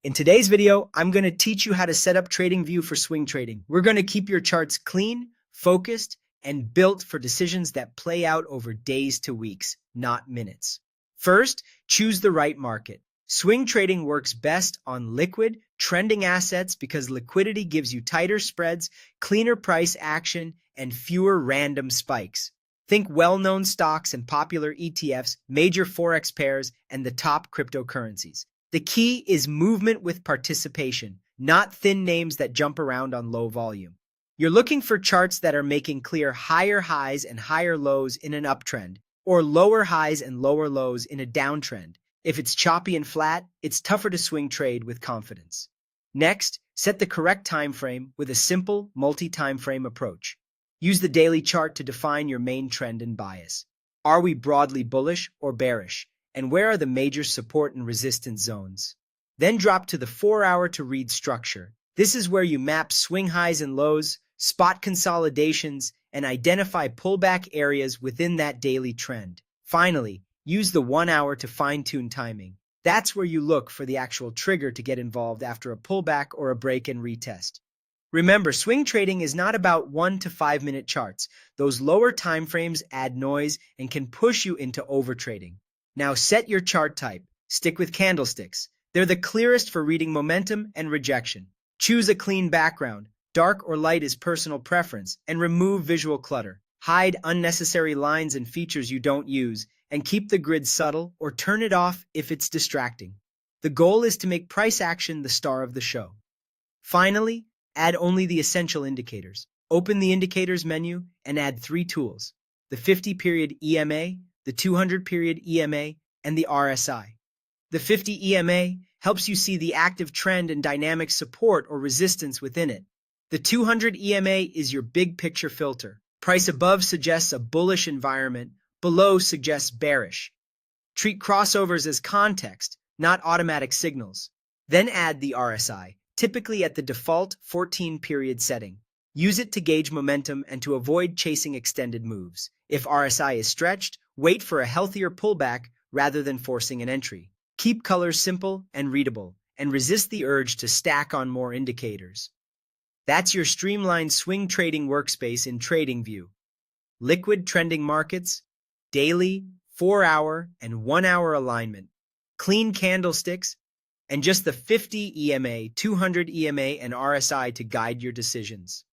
In today's video, I'm going to teach you how to set up TradingView for swing trading. We're going to keep your charts clean, focused, and built for decisions that play out over days to weeks, not minutes. First, choose the right market. Swing trading works best on liquid, trending assets because liquidity gives you tighter spreads, cleaner price action, and fewer random spikes. Think well-known stocks and popular ETFs, major forex pairs, and the top cryptocurrencies. The key is movement with participation, not thin names that jump around on low volume. You're looking for charts that are making clear higher highs and higher lows in an uptrend, or lower highs and lower lows in a downtrend. If it's choppy and flat, it's tougher to swing trade with confidence. Next, set the correct time frame with a simple multi-time frame approach. Use the daily chart to define your main trend and bias. Are we broadly bullish or bearish? And where are the major support and resistance zones? Then drop to the 4-hour to read structure. This is where you map swing highs and lows, spot consolidations, and identify pullback areas within that daily trend. Finally, use the 1 hour to fine-tune timing. That's where you look for the actual trigger to get involved after a pullback or a break and retest. Remember, swing trading is not about 1 to 5 minute charts. Those lower time frames add noise and can push you into overtrading. Now set your chart type. Stick with candlesticks. They're the clearest for reading momentum and rejection. Choose a clean background. Dark or light is personal preference, and remove visual clutter. Hide unnecessary lines and features you don't use, and keep the grid subtle or turn it off if it's distracting. The goal is to make price action the star of the show. Finally, add only the essential indicators. Open the Indicators menu and add 3 tools: the 50-period EMA, the 200-period EMA, and the RSI. The 50 EMA helps you see the active trend and dynamic support or resistance within it. The 200 EMA is your big picture filter. Price above suggests a bullish environment, below suggests bearish. Treat crossovers as context, not automatic signals. Then add the RSI, typically at the default 14-period setting. Use it to gauge momentum and to avoid chasing extended moves. If RSI is stretched, wait for a healthier pullback rather than forcing an entry. Keep colors simple and readable, and resist the urge to stack on more indicators. That's your streamlined swing trading workspace in TradingView. Liquid trending markets, daily, 4-hour, and 1-hour alignment, clean candlesticks, and just the 50 EMA, 200 EMA, and RSI to guide your decisions.